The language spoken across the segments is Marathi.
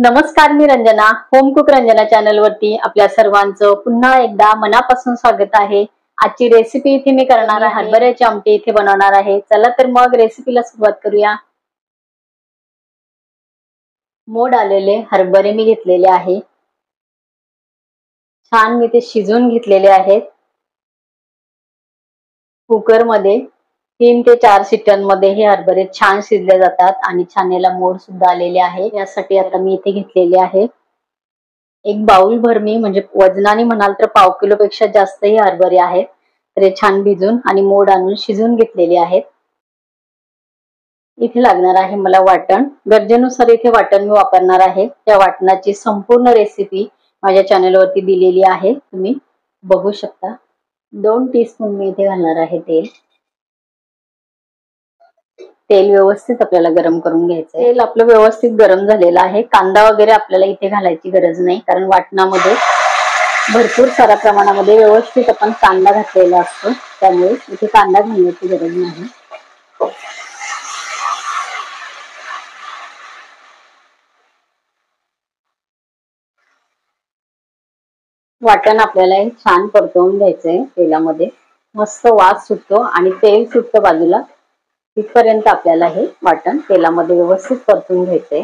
नमस्कार, मी Ranjana. Home cook Ranjana channel वरती आपल्या सर्वांचं पुन्हा एकदा मनापासून स्वागत आहे. आजची रेसिपी इथे मी करणार आहे हरभऱ्याची आमटी इथे बनवणार आहे. चला तर मग रेसिपीला सुरुवात करूया. मोड आलेले हरभरे मी घेतलेले आहे. छान मी ते शिजवून घेतलेले आहेत. कुकर मध्ये 3 ते 4 शिट्ट्यांमध्ये हे हरभरे छान शिजले जातात आणि छान याला मोड सुद्धा आलेले आहे. यासाठी आता मी इथे घेतलेले आहे एक बाउल भर मी म्हणजे वजनाने म्हणाल तर पाव किलो पेक्षा जास्त हे हरभरे आहेत. तर हे छान भिजून आणि मोड आणून शिजवून घेतलेले आहेत. इथे लागणार आहे मला वाटण. गरजेनुसार इथे वाटण मी वापरणार आहे. त्या वाटणाची संपूर्ण रेसिपी माझ्या चॅनलवरती दिलेली आहे, तुम्ही बघू शकता. 2 टीस्पून मी इथे घालणार आहे तेल. तेल व्यवस्थित आपल्याला गरम करून घ्यायचं आहे. तेल आपलं व्यवस्थित गरम झालेलं आहे. कांदा वगैरे आपल्याला इथे घालायची गरज नाही, कारण वाटणामध्ये भरपूर साऱ्या प्रमाणामध्ये व्यवस्थित आपण कांदा घातलेला असतो, त्यामुळे इथे कांदा घालण्याची गरज नाही. वाटण आपल्याला छान परतवून घ्यायचंय तेलामध्ये. मस्त वास सुटतो आणि तेल सुटतं बाजूला, तिथपर्यंत आपल्याला हे वाटण तेलामध्ये व्यवस्थित परतून घ्यायचंय.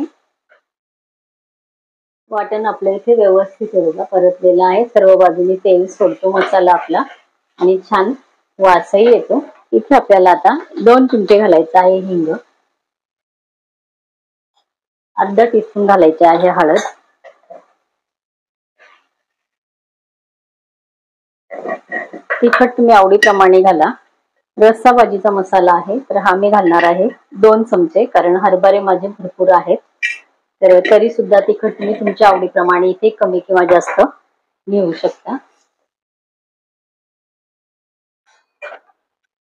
वाटण आपल्या इथे व्यवस्थित परतलेलं आहे. सर्व बाजूनी तेल सोडतो मसाला आपला आणि छान वासही येतो. इथे आपल्याला आता 2 चमचे घालायचा आहे हिंग. अर्धा टीस्पून घालायचे आहे हळद. तिखट तुम्ही आवडीप्रमाणे घाला. रस्सा भाजीचा मसाला आहे तर हा मी घालणार आहे 2 चमचे, कारण हरभरे माझे भरपूर आहेत. तर तरी सुद्धा तिखट तुम्ही तुमच्या आवडीप्रमाणे इथे कमी किंवा जास्त घेऊ शकता.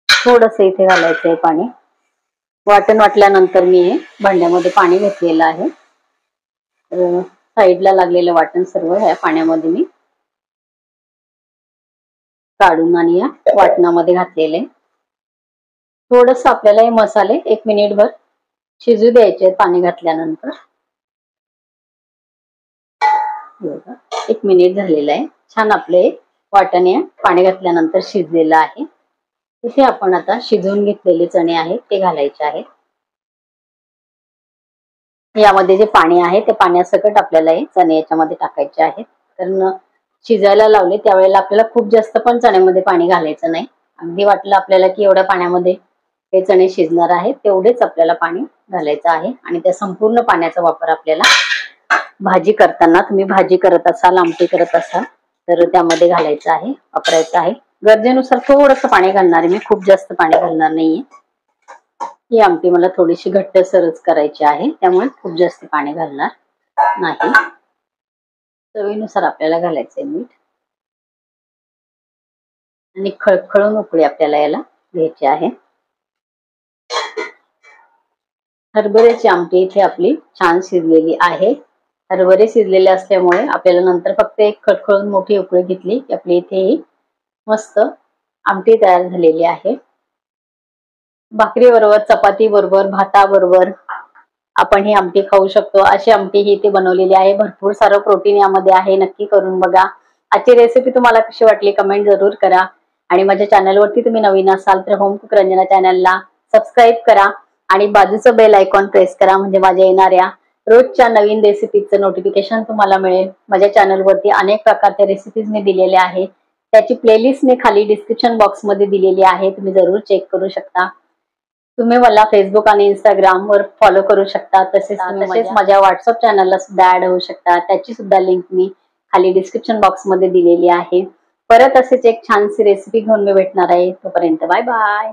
थोडंसं इथे घालायचंय पाणी. वाटण वाटल्यानंतर मी हे भांड्यामध्ये पाणी घेतलेलं आहे. साईडला लागलेलं वाटण सर्व ह्या पाण्यामध्ये मी काढून आणि या वाटणामध्ये घातलेले. थोडस आपल्याला हे मसाले 1 मिनिटभर शिजू द्यायचे पाणी घातल्यानंतर. 1 मिनिट झालेलं आहे. छान आपले वाटण या पाणी घातल्यानंतर शिजलेलं आहे. इथे आपण आता शिजवून घेतलेले चणे आहेत ते घालायचे आहेत. यामध्ये जे पाणी आहे ते पाण्यासकट आपल्याला हे चणे याच्यामध्ये टाकायचे आहेत. कारण शिजायला लावले त्यावेळेला आपल्याला खूप जास्त पण चण्यामध्ये पाणी घालायचं नाही. अगदी वाटलं आपल्याला की एवढ्या पाण्यामध्ये हे चणे शिजणार आहेत तेवढेच आपल्याला पाणी घालायचं आहे. आणि त्या संपूर्ण पाण्याचा वापर आपल्याला भाजी करताना, तुम्ही भाजी करत असाल, आमटी करत असाल तर त्यामध्ये घालायचं आहे, वापरायचं आहे. गरजेनुसार थोडंसं पाणी घालणार आहे मी, खूप जास्त पाणी घालणार नाहीये. ही आमटी मला थोडीशी घट्टसरच करायची आहे, त्यामुळे खूप जास्त पाणी घालणार नाही. चवीनुसार आपल्याला घालायचंय मीठ आणि खळखळून उकळी आपल्याला याला घ्यायची आहे. हरभऱ्याची आमटी इथे आपली छान शिजलेली आहे. हरभरे शिजलेले असल्यामुळे आपल्याला नंतर फक्त एक खळखळून मोठी उकळी घेतली की आपली इथे ही मस्त आमटी तयार झालेली आहे. भाकरी बरोबर, चपाती बरोबर, भाता बरोबर आपण ही आमटी खाऊ शकतो. अशी आमटी ही इथे बनवलेली आहे. भरपूर सारं प्रोटीन यामध्ये आहे. नक्की करून बघा. आजची रेसिपी तुम्हाला कशी वाटली कमेंट जरूर करा. आणि माझ्या चॅनलवरती तुम्ही नवीन असाल तर होम कुक रंजना चॅनलला सबस्क्राईब करा आणि बाजूचं बेल आयकॉन प्रेस करा, म्हणजे माझ्या येणाऱ्या रोजच्या नवीन रेसिपीचं नोटिफिकेशन तुम्हाला मिळेल. माझ्या चॅनलवरती अनेक प्रकारच्या रेसिपीज मी दिलेल्या आहेत. त्याची प्लेलिस्ट मी खाली डिस्क्रिप्शन बॉक्समध्ये दिलेली आहे, तुम्ही जरूर चेक करू शकता. तुम्ही मला फेसबुक आणि इंस्टाग्राम वर फॉलो करू शकता. तसेच माझ्या व्हॉट्सअप चॅनलला सुद्धा ऍड होऊ शकता. त्याची सुद्धा लिंक मी खाली डिस्क्रिप्शन बॉक्स मध्ये दिलेली आहे. परत असेच एक छानशी रेसिपी घेऊन मी भेटणार आहे. तोपर्यंत बाय बाय.